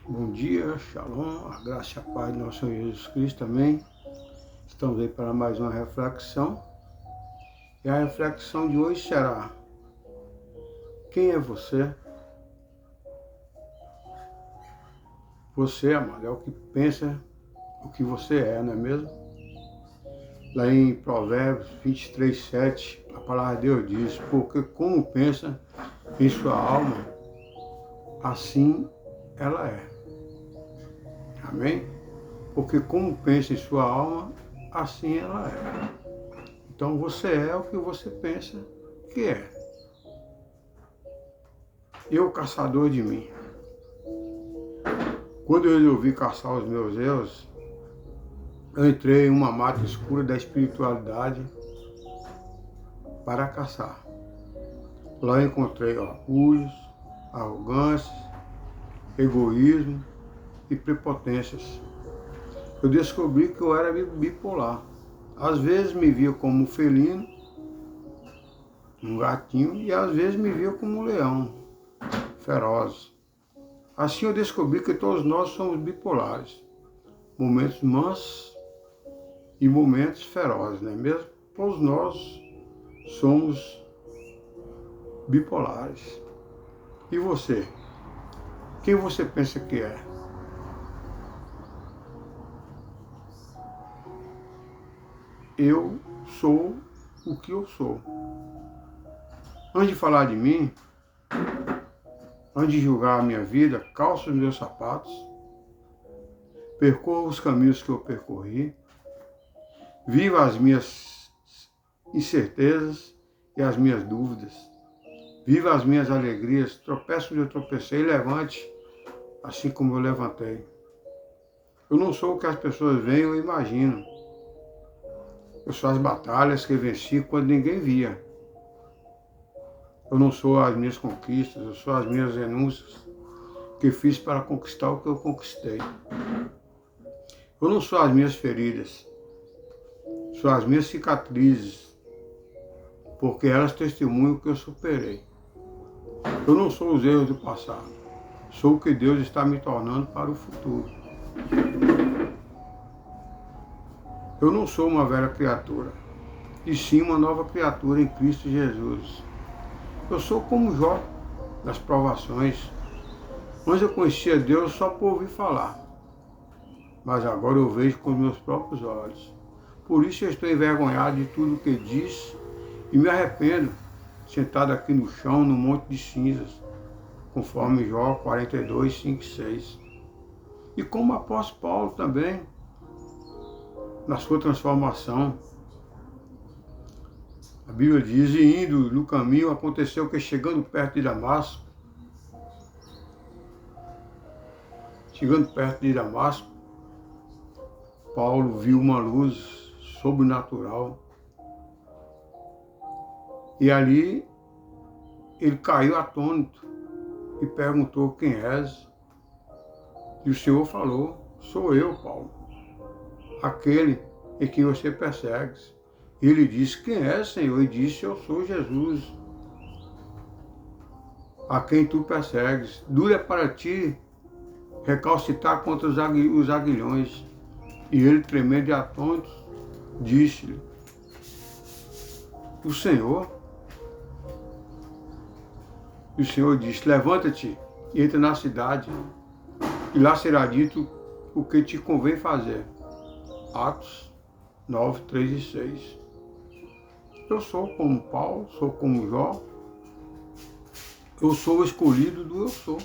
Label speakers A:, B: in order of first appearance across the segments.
A: Bom dia, shalom, a graça e a paz do nosso Senhor Jesus Cristo, amém. Estamos aí para mais uma reflexão. E a reflexão de hoje será: quem é você? Você, amado, é o que pensa o que você é, não é mesmo? Lá em Provérbios 23:7, a palavra de Deus diz: porque como pensa em sua alma, assim ela é. Amém? Porque como pensa em sua alma, assim ela é. Então você é o que você pensa que é. Eu, caçador de mim. Quando eu resolvi caçar os meus erros, eu entrei em uma mata escura da espiritualidade para caçar. Lá eu encontrei orgulhos, arrogâncias, egoísmo e prepotências. Eu descobri que eu era bipolar. Às vezes me via como um felino, um gatinho, e às vezes me via como um leão, feroz. Assim eu descobri que todos nós somos bipolares. Momentos mansos e momentos ferozes, não é mesmo? Todos nós somos bipolares. E você? Quem você pensa que é? Eu sou o que eu sou. Antes de falar de mim, antes de julgar a minha vida, calço os meus sapatos, percorro os caminhos que eu percorri, viva as minhas incertezas e as minhas dúvidas, viva as minhas alegrias, tropeço onde eu tropecei, levante assim como eu levantei. Eu não sou o que as pessoas veem ou imaginam. Eu sou as batalhas que venci quando ninguém via. Eu não sou as minhas conquistas, eu sou as minhas renúncias que fiz para conquistar o que eu conquistei. Eu não sou as minhas feridas, sou as minhas cicatrizes, porque elas testemunham o que eu superei. Eu não sou os erros do passado, sou o que Deus está me tornando para o futuro. Eu não sou uma velha criatura, e sim uma nova criatura em Cristo Jesus. Eu sou como Jó, das provações. Antes eu conhecia Deus só por ouvir falar, mas agora eu vejo com os meus próprios olhos. Por isso eu estou envergonhado de tudo o que disse e me arrependo, sentado aqui no chão, no monte de cinzas, conforme Jó 42, 5 e 6. E como o apóstolo Paulo também, na sua transformação, a Bíblia diz: e indo no caminho, aconteceu que chegando perto de Damasco, Paulo viu uma luz sobrenatural. E ali ele caiu atônito e perguntou: quem és? E o Senhor falou: sou eu, Paulo, aquele em quem você persegue. E ele disse: quem é, Senhor? E disse: eu sou Jesus, a quem tu persegues. Duro é para ti recalcitar contra os aguilhões. E ele, tremendo de atônito, disse-lhe: o Senhor. E o Senhor disse: levanta-te e entra na cidade, e lá será dito o que te convém fazer. Atos 9, 3 e 6. Eu sou como Paulo, sou como Jó. Eu sou o escolhido do eu sou.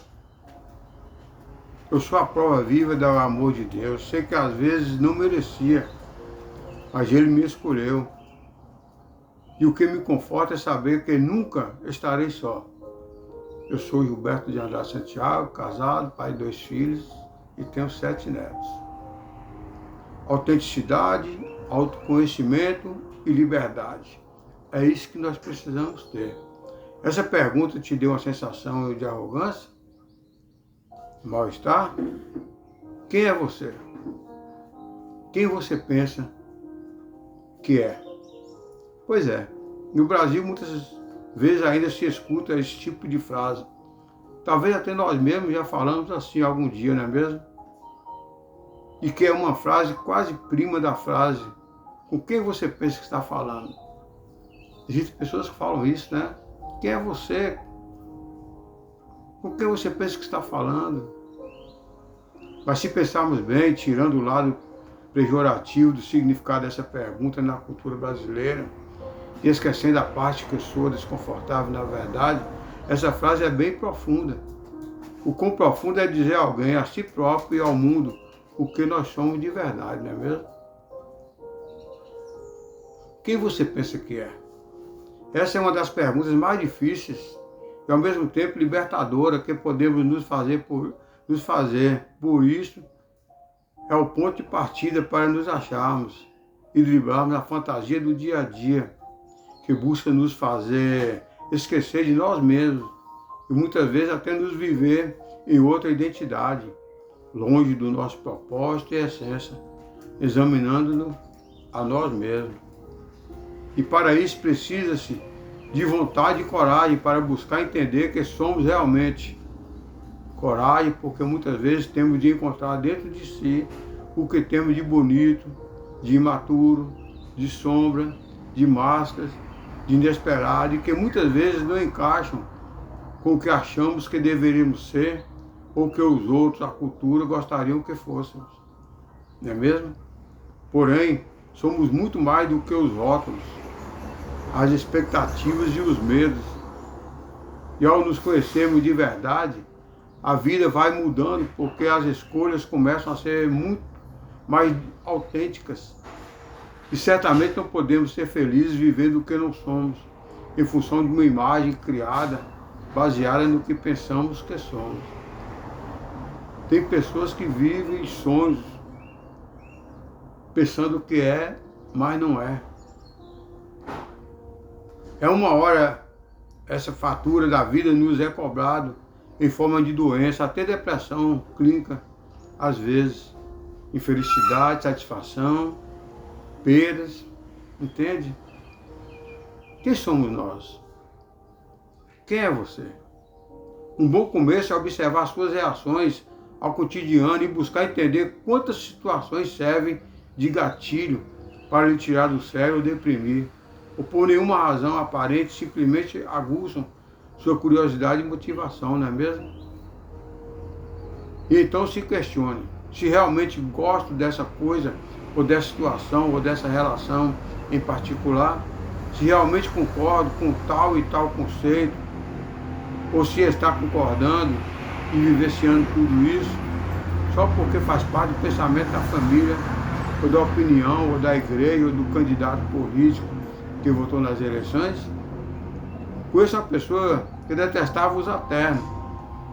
A: Eu sou a prova viva do amor de Deus. Sei que às vezes não merecia, mas Ele me escolheu. E o que me conforta é saber que nunca estarei só. Eu sou Gilberto de Andrade Santiago, casado, pai de 2 filhos e tenho 7 netos. Autenticidade, autoconhecimento e liberdade. É isso que nós precisamos ter. Essa pergunta te deu uma sensação de arrogância? Mal-estar? Quem é você? Quem você pensa que é? Pois é, no Brasil muitas vezes ainda se escuta esse tipo de frase: Talvez até nós mesmos já falamos assim algum dia, não é mesmo? E que é uma frase quase prima da frase: com quem você pensa que está falando? Existem pessoas que falam isso, né? Quem é você? Com quem você pensa que está falando? Mas se pensarmos bem, tirando o lado pejorativo do significado dessa pergunta na cultura brasileira, e esquecendo a parte que eu sou desconfortável na verdade, essa frase é bem profunda. O quão profundo é dizer a alguém, a si próprio e ao mundo, o que nós somos de verdade, não é mesmo? Quem você pensa que é? Essa é uma das perguntas mais difíceis e ao mesmo tempo libertadora que podemos nos fazer. Por isso, é o ponto de partida para nos acharmos e driblarmos a fantasia do dia a dia, que busca nos fazer esquecer de nós mesmos e muitas vezes até nos viver em outra identidade, longe do nosso propósito e essência, examinando-nos a nós mesmos. E para isso precisa-se de vontade e coragem para buscar entender que somos realmente. Coragem, porque muitas vezes temos de encontrar dentro de si o que temos de bonito, de imaturo, de sombra, de máscaras, de inesperado, e que muitas vezes não encaixam com o que achamos que deveríamos ser ou que os outros, a cultura, gostariam que fôssemos. Não é mesmo? Porém, somos muito mais do que os rótulos, as expectativas e os medos. E ao nos conhecermos de verdade, a vida vai mudando, porque as escolhas começam a ser muito mais autênticas. E certamente não podemos ser felizes vivendo o que não somos, em função de uma imagem criada, baseada no que pensamos que somos. Tem pessoas que vivem sonhos, pensando que é, mas não é. É uma hora essa fatura da vida nos é cobrado em forma de doença, até depressão clínica, às vezes, infelicidade, satisfação, perdas, entende? Quem somos nós? Quem é você? Um bom começo é observar suas reações ao cotidiano e buscar entender quantas situações servem de gatilho para lhe tirar do sério ou deprimir, ou por nenhuma razão aparente simplesmente aguçam sua curiosidade e motivação, não é mesmo? E então se questione se realmente gosto dessa coisa, ou dessa situação, ou dessa relação em particular, se realmente concordo com tal e tal conceito, ou se está concordando e vivenciando tudo isso, só porque faz parte do pensamento da família, ou da opinião, ou da igreja, ou do candidato político que votou nas eleições. Conheço uma pessoa que detestava usar terno,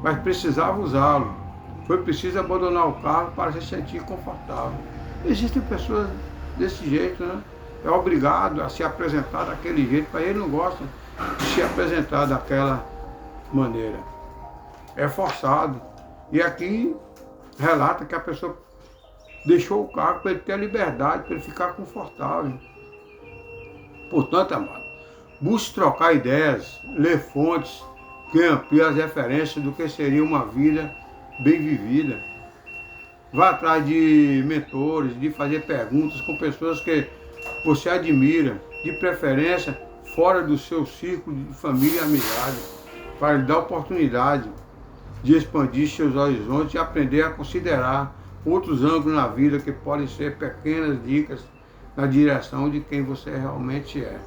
A: mas precisava usá-lo. Foi preciso abandonar o carro para se sentir confortável. Existem pessoas desse jeito, né? É obrigado a se apresentar daquele jeito, mas ele não gosta de se apresentar daquela maneira. É forçado. E aqui relata que a pessoa deixou o carro para ele ter a liberdade, para ele ficar confortável. Portanto, amado, busque trocar ideias, ler fontes que ampliem as referências do que seria uma vida bem vivida. Vá atrás de mentores, de fazer perguntas com pessoas que você admira, de preferência fora do seu círculo de família e amizade, para lhe dar oportunidade de expandir seus horizontes e aprender a considerar outros ângulos na vida que podem ser pequenas dicas na direção de quem você realmente é.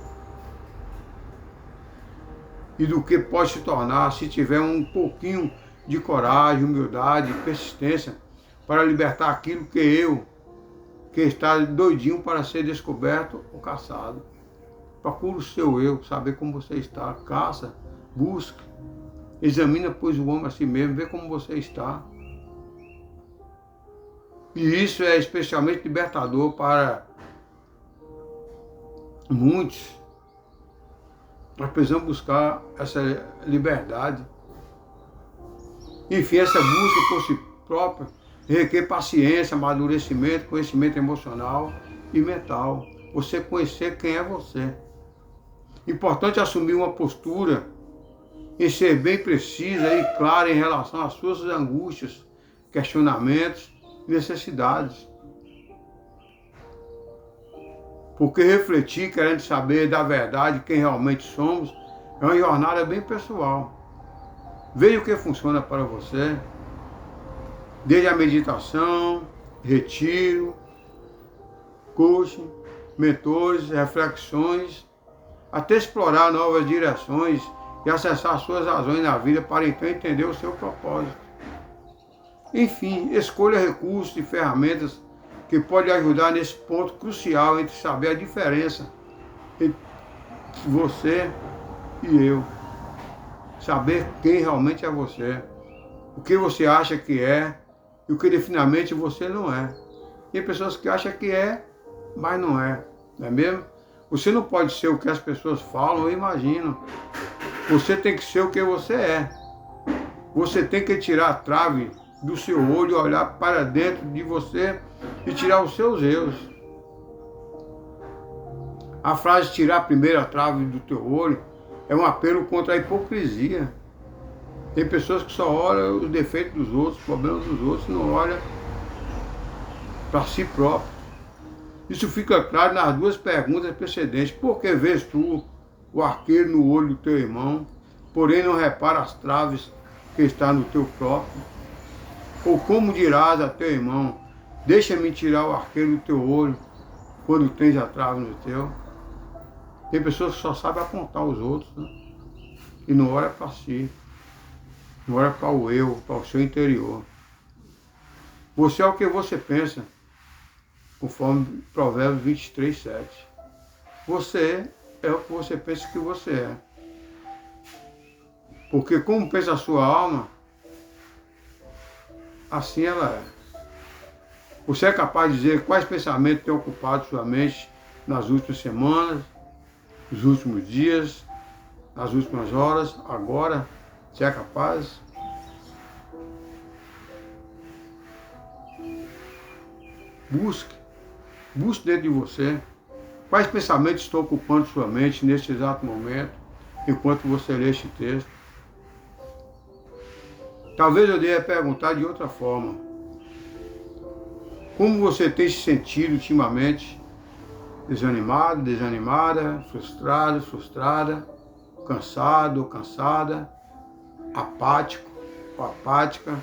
A: E do que pode se tornar se tiver um pouquinho de coragem, humildade, persistência para libertar aquilo que está doidinho para ser descoberto ou caçado. Procure o seu eu, saber como você está, caça, busca, examina, pois, o homem a si mesmo, vê como você está. E isso é especialmente libertador para muitos. Nós precisamos buscar essa liberdade. Enfim, essa busca por si própria requer paciência, amadurecimento, conhecimento emocional e mental. Você conhecer quem é você. Importante assumir uma postura em ser bem precisa e clara em relação às suas angústias, questionamentos e necessidades. Porque refletir, querendo saber da verdade quem realmente somos, é uma jornada bem pessoal. Veja o que funciona para você, desde a meditação, retiro, coaching, mentores, reflexões, até explorar novas direções e acessar suas razões na vida para então entender o seu propósito. Enfim, escolha recursos e ferramentas que podem ajudar nesse ponto crucial entre saber a diferença entre você e eu. Saber quem realmente é você, o que você acha que é e o que definitivamente você não é. Tem pessoas que acham que é, mas não é mesmo? Você não pode ser o que as pessoas falam ou imaginam. Você tem que ser o que você é. Você tem que tirar a trave do seu olho, olhar para dentro de você e tirar os seus erros. A frase tirar primeiro a trave do teu olho é um apelo contra a hipocrisia. Tem pessoas que só olham os defeitos dos outros, os problemas dos outros, não olham para si próprio. Isso fica claro nas duas perguntas precedentes. Por que vês tu o arqueiro no olho do teu irmão, porém não repara as traves que está no teu próprio? Ou como dirás a teu irmão, deixa-me tirar o arqueiro do teu olho, quando tens a trave no teu? Tem pessoas que só sabem apontar os outros, né? E não olha para si, não olha para o eu, para o seu interior. Você é o que você pensa, conforme Provérbios 23, 7. Você é o que você pensa que você é. Porque como pensa a sua alma, assim ela é. Você é capaz de dizer quais pensamentos têm ocupado sua mente nas últimas semanas, nos últimos dias, nas últimas horas, agora? Você é capaz? Busque dentro de você quais pensamentos estão ocupando sua mente neste exato momento, enquanto você lê este texto. Talvez eu deva perguntar de outra forma. Como você tem se sentido ultimamente? Desanimado, desanimada, frustrado, frustrada, cansado ou cansada, apático ou apática,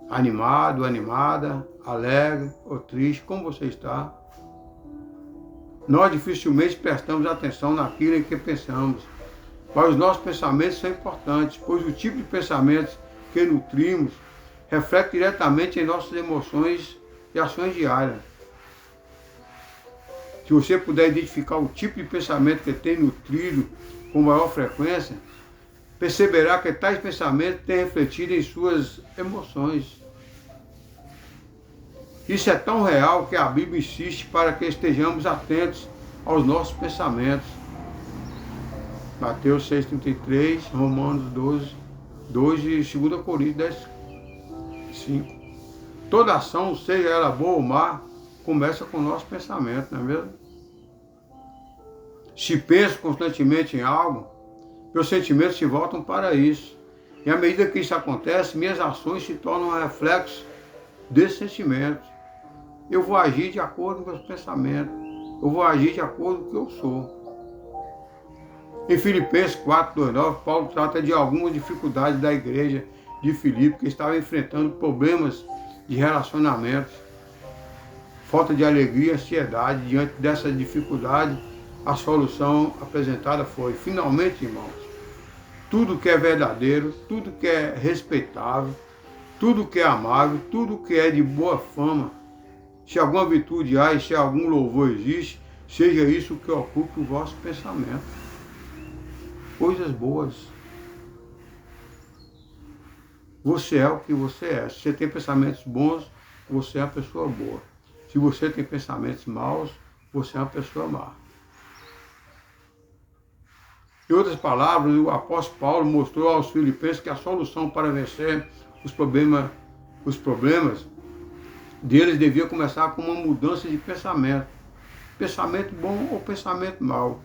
A: animado, animada, alegre ou triste, como você está? Nós dificilmente prestamos atenção naquilo em que pensamos, mas os nossos pensamentos são importantes, pois o tipo de pensamentos que nutrimos reflete diretamente em nossas emoções e ações diárias. Se você puder identificar o tipo de pensamento que tem nutrido com maior frequência, perceberá que tais pensamentos têm refletido em suas emoções. Isso é tão real que a Bíblia insiste para que estejamos atentos aos nossos pensamentos. Mateus 6,33, Romanos 12, 2 e 2 Coríntios 10, 5. Toda ação, seja ela boa ou má, começa com o nosso pensamento, não é mesmo? Se penso constantemente em algo, meus sentimentos se voltam para isso. E à medida que isso acontece, minhas ações se tornam um reflexo desses sentimentos. Eu vou agir de acordo com meus pensamentos. Eu vou agir de acordo com o que eu sou. Em Filipenses 4:2-9, Paulo trata de algumas dificuldades da igreja de Filipe, que estava enfrentando problemas de relacionamentos, falta de alegria e ansiedade. Diante dessa dificuldade, a solução apresentada foi: finalmente, irmãos, tudo que é verdadeiro, tudo que é respeitável, tudo que é amável, tudo que é de boa fama, se alguma virtude há e se algum louvor existe, seja isso que ocupe o vosso pensamento. Coisas boas. Você é o que você é. Se você tem pensamentos bons, você é uma pessoa boa. Se você tem pensamentos maus, você é uma pessoa má. Em outras palavras, o apóstolo Paulo mostrou aos filipenses que a solução para vencer os problemas deles devia começar com uma mudança de pensamento. Pensamento bom ou pensamento mau.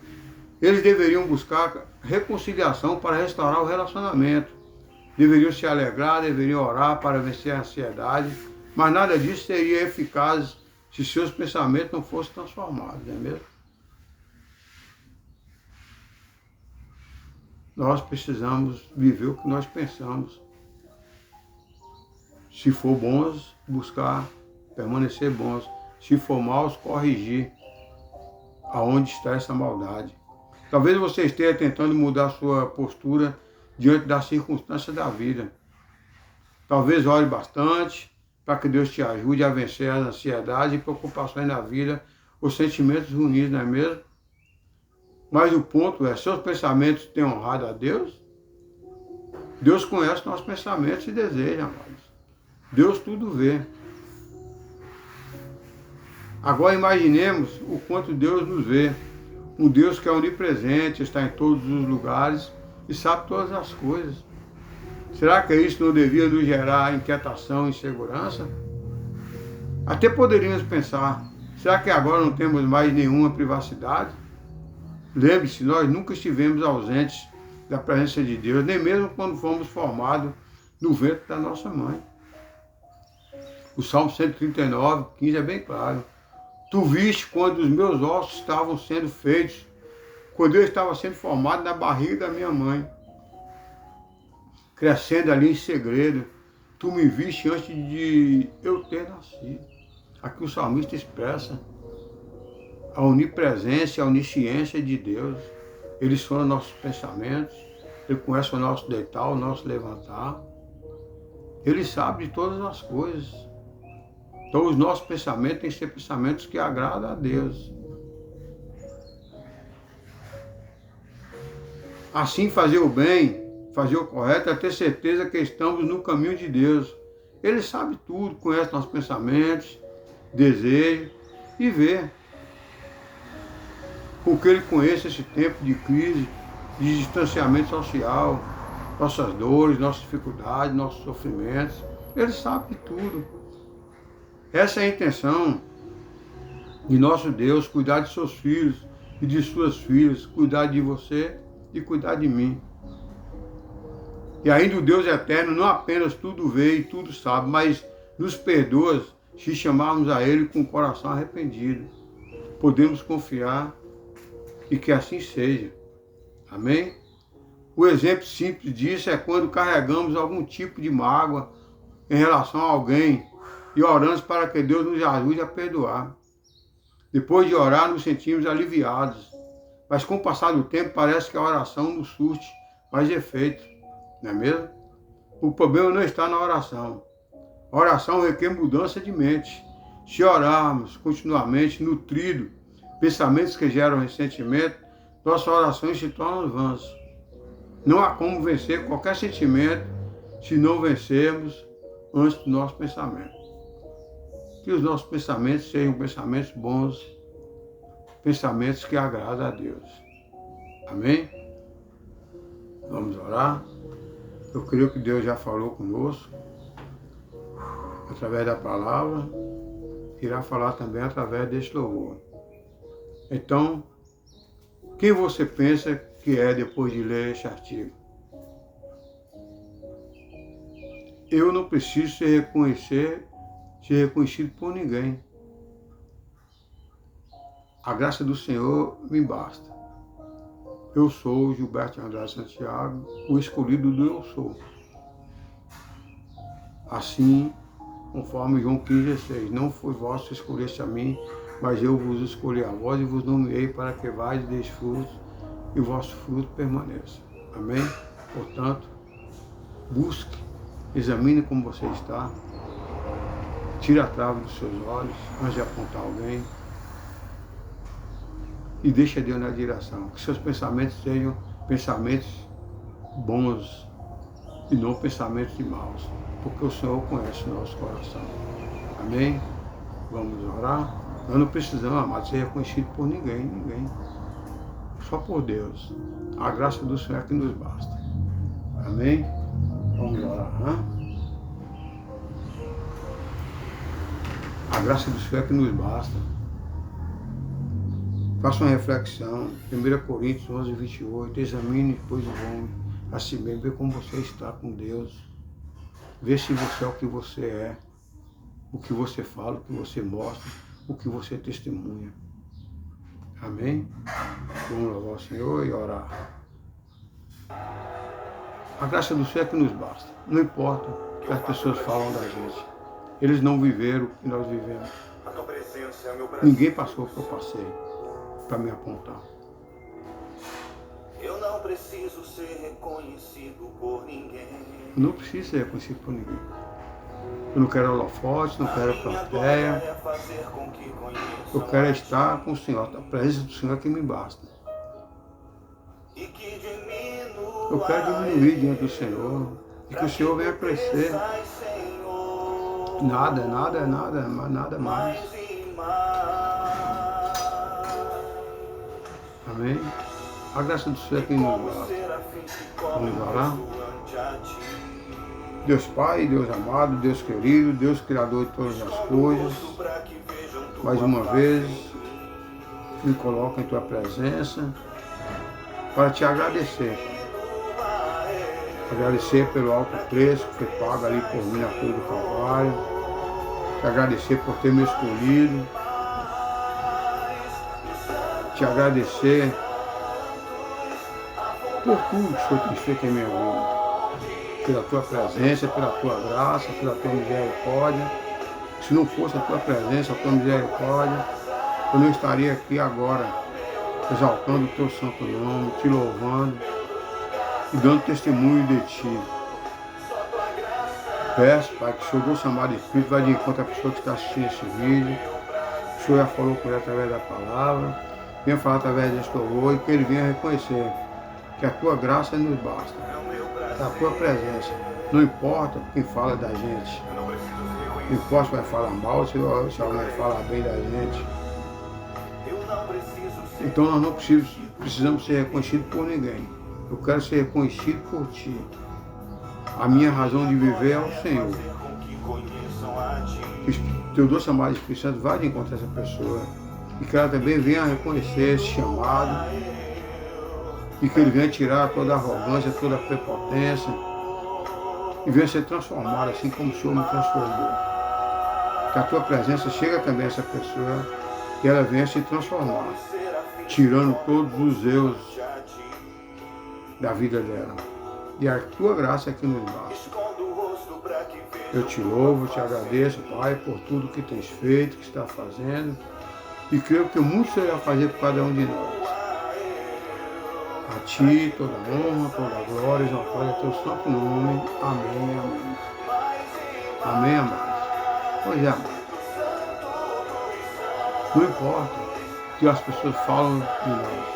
A: Eles deveriam buscar reconciliação para restaurar o relacionamento. Deveriam se alegrar, deveriam orar para vencer a ansiedade, mas nada disso seria eficaz se seus pensamentos não fossem transformados, não é mesmo? Nós precisamos viver o que nós pensamos. Se for bons, buscar permanecer bons. Se for maus, corrigir aonde está essa maldade. Talvez você esteja tentando mudar sua postura diante das circunstâncias da vida. Talvez ore bastante para que Deus te ajude a vencer as ansiedades e preocupações na vida, os sentimentos ruins, não é mesmo? Mas o ponto é, seus pensamentos têm honrado a Deus? Deus conhece nossos pensamentos e desejos, amados. Deus tudo vê. Agora imaginemos o quanto Deus nos vê. Um Deus que é onipresente, está em todos os lugares e sabe todas as coisas. Será que isso não devia nos gerar inquietação e insegurança? Até poderíamos pensar, será que agora não temos mais nenhuma privacidade? Lembre-se, nós nunca estivemos ausentes da presença de Deus, nem mesmo quando fomos formados no ventre da nossa mãe. O Salmo 139, 15 é bem claro. Tu viste quando os meus ossos estavam sendo feitos, quando eu estava sendo formado na barriga da minha mãe, crescendo ali em segredo. Tu me viste antes de eu ter nascido. Aqui o salmista expressa a onipresença, a onisciência de Deus. Ele sonda nossos pensamentos, Ele conhece o nosso deitar, o nosso levantar. Ele sabe de todas as coisas. Então os nossos pensamentos têm que ser pensamentos que agradam a Deus. Assim fazer o bem, fazer o correto, é ter certeza que estamos no caminho de Deus. Ele sabe tudo, conhece nossos pensamentos, desejos e vê. Com que Ele conheça esse tempo de crise, de distanciamento social, nossas dores, nossas dificuldades, nossos sofrimentos. Ele sabe de tudo. Essa é a intenção de nosso Deus, cuidar de seus filhos e de suas filhas, cuidar de você e cuidar de mim. E ainda o Deus eterno não apenas tudo vê e tudo sabe, mas nos perdoa se chamarmos a Ele com o coração arrependido. Podemos confiar e que assim seja. Amém? O exemplo simples disso é quando carregamos algum tipo de mágoa em relação a alguém e oramos para que Deus nos ajude a perdoar. Depois de orar, nos sentimos aliviados. Mas com o passar do tempo, parece que a oração nos surte mais efeito. Não é mesmo? O problema não está na oração. A oração requer mudança de mente. Se orarmos continuamente nutrido, pensamentos que geram ressentimento, nossas orações se tornam vãs. Não há como vencer qualquer sentimento se não vencermos antes do nosso pensamento. Que os nossos pensamentos sejam pensamentos bons, pensamentos que agradam a Deus. Amém? Vamos orar? Eu creio que Deus já falou conosco, através da palavra, irá falar também através deste louvor. Então, quem você pensa que é depois de ler este artigo? Eu não preciso ser reconhecido por ninguém. A graça do Senhor me basta. Eu sou Gilberto Andrade Santiago, o escolhido do eu sou. Assim, conforme João 15,16, não foi vós que escolheste a mim, mas eu vos escolhi a vós e vos nomeei para que vais e deis frutos e o vosso fruto permaneça. Amém? Portanto, busque, examine como você está, tire a trave dos seus olhos antes de apontar alguém e deixe Deus na direção. Que seus pensamentos sejam pensamentos bons e não pensamentos de maus, porque o Senhor conhece o nosso coração. Amém? Vamos orar? Nós não precisamos, amados, ser reconhecidos por ninguém. Só por Deus. A graça do Senhor é que nos basta. Amém? Vamos orar. A graça do Senhor é que nos basta. Faça uma reflexão. 1 Coríntios 11, 28. Examine, pois, o homem a si mesmo. Vê como você está com Deus. Vê se você é o que você é. O que você fala, o que você mostra, o que você testemunha. Amém? Vamos louvar o Senhor e orar. A graça do Senhor é que nos basta. Não importa o que as pessoas falam da gente. Eles não viveram o que nós vivemos. Ninguém passou o que eu passei para me apontar.
B: Eu não preciso ser reconhecido por ninguém.
A: Eu não preciso ser reconhecido por ninguém. Eu não quero holofote, não quero plateia. Eu quero estar com o Senhor. A presença do Senhor é que me basta. Eu quero diminuir diante do Senhor. E que o Senhor venha crescer. Nada mais. Amém? A graça do Senhor é que nos basta. Vamos orar? Deus Pai, Deus amado, Deus querido, Deus Criador de todas as coisas, mais uma vez, me coloco em Tua presença para Te agradecer. Agradecer pelo alto preço que foi pago ali por mim na cruz do Calvário. Te agradecer por ter me escolhido. Te agradecer por tudo que o Senhor tem feito em minha vida. Pela Tua presença, pela Tua graça, pela Tua misericórdia. Se não fosse a Tua presença, a Tua misericórdia, eu não estaria aqui agora, exaltando o Teu santo nome, Te louvando e dando testemunho de Ti. Peço, Pai, que o Senhor, doce amado Espírito, vai de encontro à pessoa que está assistindo esse vídeo. O Senhor já falou com ele através da palavra, venha falar através deste louvor e que ele venha reconhecer que a Tua graça nos basta. A Tua presença. Não importa quem fala da gente. Não importa se vai falar mal, se alguém vai falar bem da gente. Então nós não precisamos ser reconhecidos por ninguém. Eu quero ser reconhecido por Ti. A minha razão de viver é o Senhor. Que Teu doce amado Espírito Santo vá de encontro a essa pessoa. E que ela também venha reconhecer esse chamado. E que ele venha tirar toda a arrogância, toda a prepotência. E venha ser transformado assim como o Senhor me transformou. Que a Tua presença chegue também a essa pessoa. E ela venha se transformar. Tirando todos os erros da vida dela. E a Tua graça é que nos basta. Eu Te louvo, Te agradeço, Pai, por tudo que Tens feito, que está fazendo. E creio que muito Você vai fazer por cada um de nós. A Ti toda honra, toda glória, exaltado é Teu santo nome. Amém, amém. Amém, amados. Pois é, amados. Não importa o que as pessoas falam de nós.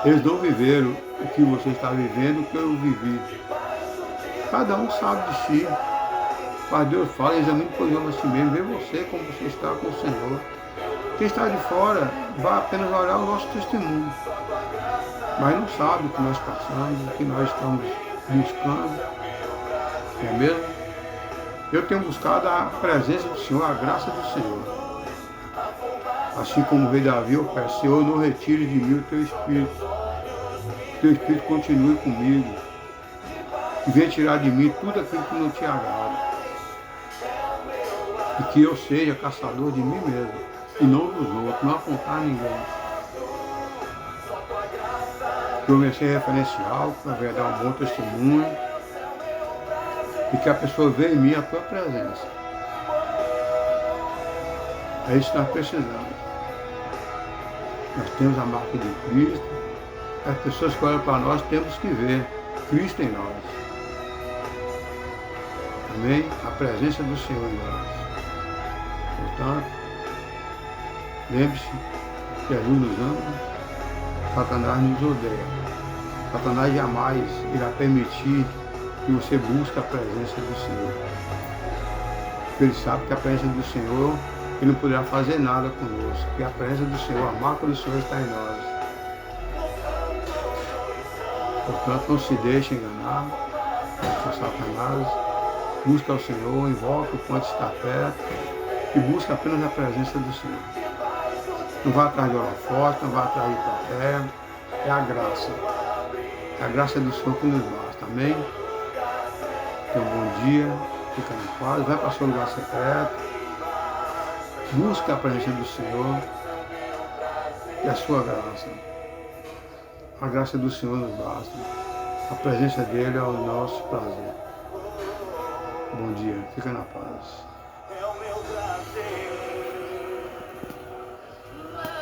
A: Eles não viveram o que você está vivendo, o que eu vivi. Cada um sabe de si. Mas Deus fala, examine por a si mesmo, vê você como você está com o Senhor. Quem está de fora vai apenas olhar o nosso testemunho. Mas não sabe o que nós passamos, o que nós estamos buscando. Não é mesmo? Eu tenho buscado a presença do Senhor, a graça do Senhor. Assim como o rei Davi, eu peço, Senhor, não retire de mim o Teu Espírito. Teu Espírito continue comigo. E venha tirar de mim tudo aquilo que não Te agrada. E que eu seja caçador de mim mesmo. E não dos outros, não apontar a ninguém. Que eu venha ser referencial, que eu venha dar um bom testemunho. E que a pessoa veja em mim a Tua presença. É isso que nós precisamos. Nós temos a marca de Cristo. As pessoas que olham para nós temos que ver Cristo em nós. Amém? A presença do Senhor em nós. Portanto, lembre-se que Jesus nos ama, Satanás nos odeia. Satanás jamais irá permitir que você busque a presença do Senhor. Porque ele sabe que a presença do Senhor, ele não poderá fazer nada conosco. Porque a presença do Senhor, a marca do Senhor está em nós. Portanto, não se deixe enganar por Satanás. Busca o Senhor, invoca o quanto está perto e busca apenas a presença do Senhor. Não vá atrás de holofote, não vá atrás de plateia. É a graça. É a graça do Senhor que nos basta. Amém? Tenha um bom dia. Fica na paz. Vai para o seu lugar secreto. Busque a presença do Senhor e a sua graça. A graça do Senhor nos basta. A presença dele é o nosso prazer. Bom dia. Fica na paz.
B: É o meu prazer.